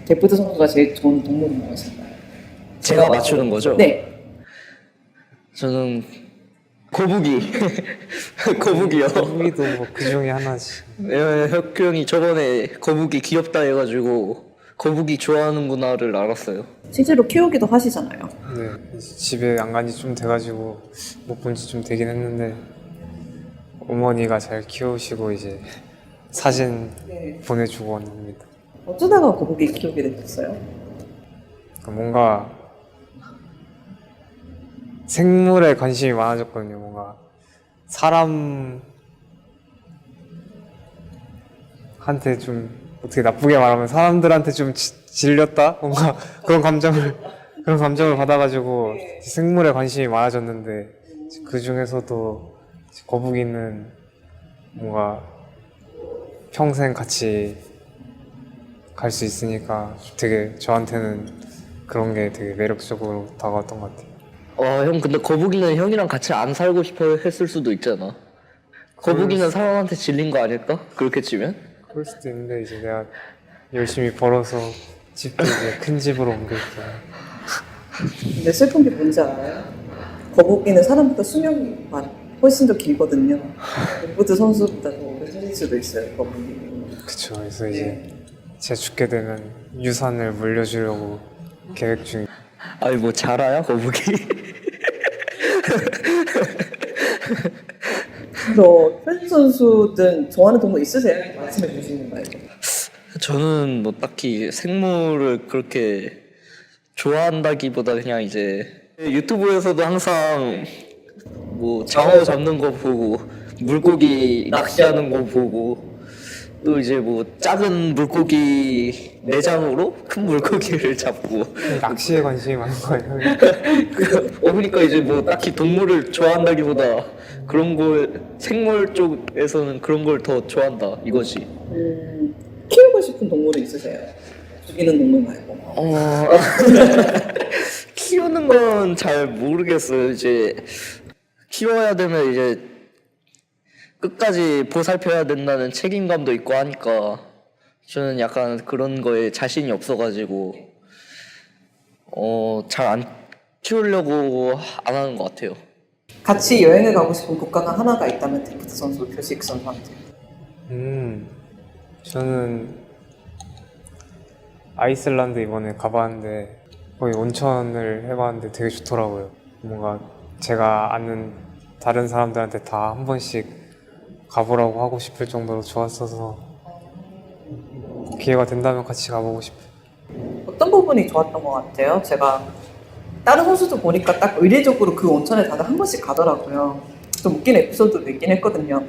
데프트 선수가 제일 좋은 동물은 무엇인가요? 제가 맞추는 거죠? 네. 저는 거북이. 거북이요. 거북이도 뭐 그 중에 하나지. 혁규 형이 저번에 거북이 귀엽다 해가지고 거북이 좋아하는구나를 알았어요. 실제로 키우기도 하시잖아요. 네, 이제 집에 안 간 지 좀 돼가지고 못 본 지 좀 되긴 했는데 어머니가 잘 키우시고 이제 사진 네. 보내주고 합니다. 어쩌다가 거북이 키우게 되셨어요? 그러니까 뭔가 생물에 관심이 많아졌거든요. 뭔가 사람한테 좀 어떻게 나쁘게 말하면 사람들한테 좀 질렸다? 뭔가 그런 감정을 받아가지고 생물에 관심이 많아졌는데 그 중에서도 거북이는 뭔가 평생 같이 갈 수 있으니까 되게 저한테는 그런 게 되게 매력적으로 다가왔던 것 같아요. 형 근데 거북이는 형이랑 같이 안 살고 싶어 했을 수도 있잖아. 거북이는 사람한테 질린 거 아닐까? 그렇게 치면? 그럴 수도 있는데 이제 내가 열심히 벌어서 집도 이제 큰 집으로 옮겼잖아. 근데 슬픈 게 뭔지 알아요? 거북이는 사람보다 수명이 훨씬 더 길거든요. 데프트 선수보다 더 오래 살 수도 있어요, 거북이. 그쵸. 그래서 이제 제가 죽게 되면 유산을 물려주려고 계획 중이에요. 아니 뭐 자라야 거북이? 그래서 펜스 선수든 좋아하는 동물 있으세요? 말씀해 주시는 거예요. 저는 뭐 딱히 생물을 그렇게 좋아한다기보다 그냥 이제 유튜브에서도 항상 뭐 장어 잡는 거 보고 물고기 낚시하는 거 보고 또 이제 뭐 작은 물고기 내장으로 큰 물고기를 잡고 낚시에 관심이 많은 거예요. 그러니까 이제 뭐 딱히 동물을 좋아한다기보다 그런 걸 생물 쪽에서는 그런 걸 더 좋아한다 이거지. 키우고 싶은 동물은 있으세요? 죽이는 동물 말고. 키우는 건 잘 모르겠어요. 이제 키워야 되면 이제 끝까지 보살펴야 된다는 책임감도 있고 하니까 저는 약간 그런 거에 자신이 없어가지고 잘 안 키우려고 안 하는 것 같아요. 같이 여행을 가고 싶은 국가가 하나가 있다면 데프트 선수, 표식 선수한테. 저는 아이슬란드 이번에 가봤는데 거기 온천을 해봤는데 되게 좋더라고요. 뭔가 제가 아는 다른 사람들한테 다 한 번씩 가보라고 하고 싶을 정도로 좋았어서 기회가 된다면 같이 가보고 싶어요. 어떤 부분이 좋았던 것 같아요? 제가 다른 선수도 보니까 딱 의례적으로 그 온천에 다들 한 번씩 가더라고요. 좀 웃긴 에피소드도 있긴 했거든요.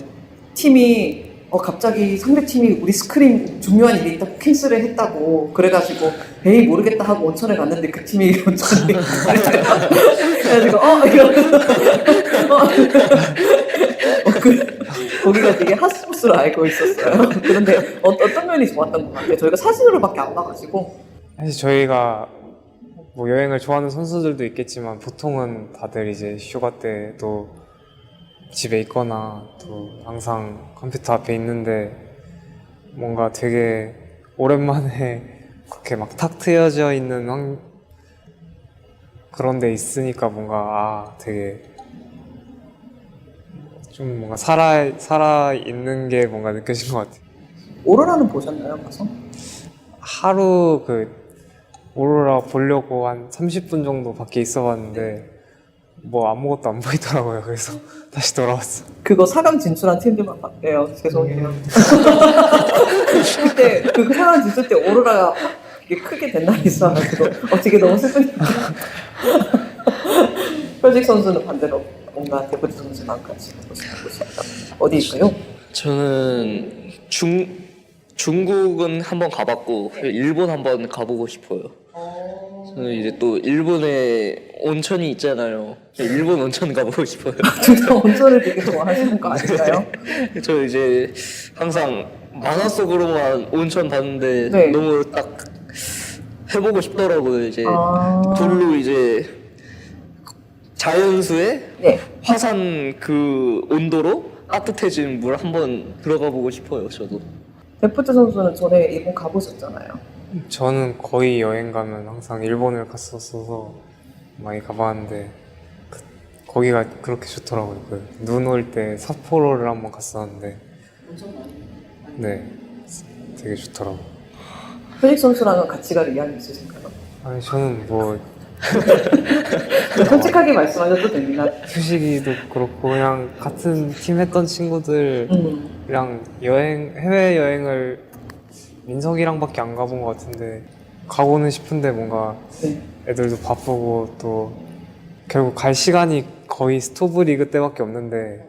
팀이 갑자기 상대팀이 우리 스크린 중요한 일이 있다고 캔슬을 했다고 그래가지고 에이 모르겠다 하고 온천에 갔는데 그 팀이 온천에 그래가지고 거기가 되게 핫스포츠로 알고 있었어요. 그런데 어떤 면이 좋았던 것 같아요? 저희가 사진으로밖에 안 봐가지고. 사실 저희가 뭐 여행을 좋아하는 선수들도 있겠지만 보통은 다들 이제 휴가 때도 집에 있거나 또 항상 컴퓨터 앞에 있는데 뭔가 되게 오랜만에 그렇게 막 탁 트여져 있는 그런 데 있으니까 뭔가 되게 좀 뭔가 살아 있는 게 뭔가 느껴진 것 같아요. 오로라는 보셨나요, 가서? 하루 오로라 보려고 한 30분 정도 밖에 있어 봤는데 뭐 아무것도 안 보이더라고요. 그래서 다시 돌아왔어. 그거 4강 진출한 팀들만 봤대요. 죄송해요. 그때 그 4강 진출 때 오로라가 이게 크게 된 날이 있어가지고 어떻게 너무 슬픈. 표식 선수는 반대로 뭔가 데프트 선수랑 같이 가고 싶은 곳이 있다. 어디 있어요? 저는 중국은 한번 가봤고 일본 한번 가보고 싶어요. 저는 이제 또 일본에 온천이 있잖아요. 일본 온천 가보고 싶어요. 둘 다 온천을 되게 좋아하시는 거 아닐까요? 저 이제 항상 만화 속으로만 온천 봤는데 네. 너무 딱 해보고 싶더라고요. 이제 아. 돌로 이제 자연수에 네. 화산 그 온도로 따뜻해진 물 한번 들어가 보고 싶어요. 저도. 데프트 선수는 전에 일본 가보셨잖아요. 저는 거의 여행 가면 항상 일본을 갔었어서 많이 가봤는데 거기가 그렇게 좋더라고요. 눈 올 때 삿포로를 한번 갔었는데 네, 되게 좋더라고요. 표식 선수랑은 같이 갈 의향이 있으신가요? 아니 저는 뭐 솔직하게 말씀하셔도 됩니다. 휴식이도 그렇고 그냥 같은 팀 했던 친구들이랑 해외 여행을 민석이랑밖에 안 가본 것 같은데 가고는 싶은데 뭔가 네. 애들도 바쁘고 또 결국 갈 시간이 거의 스토브 리그 때밖에 없는데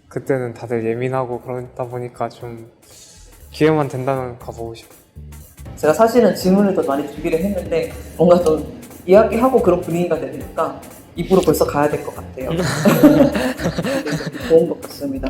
그때는 다들 예민하고 그러다 보니까 좀 기회만 된다면 가보고 싶어요. 제가 사실은 질문을 더 많이 준비를 했는데 뭔가 좀 이야기하고 그런 분위기가 되니까 입으로 벌써 가야 될 것 같아요. 좋은 것 같습니다.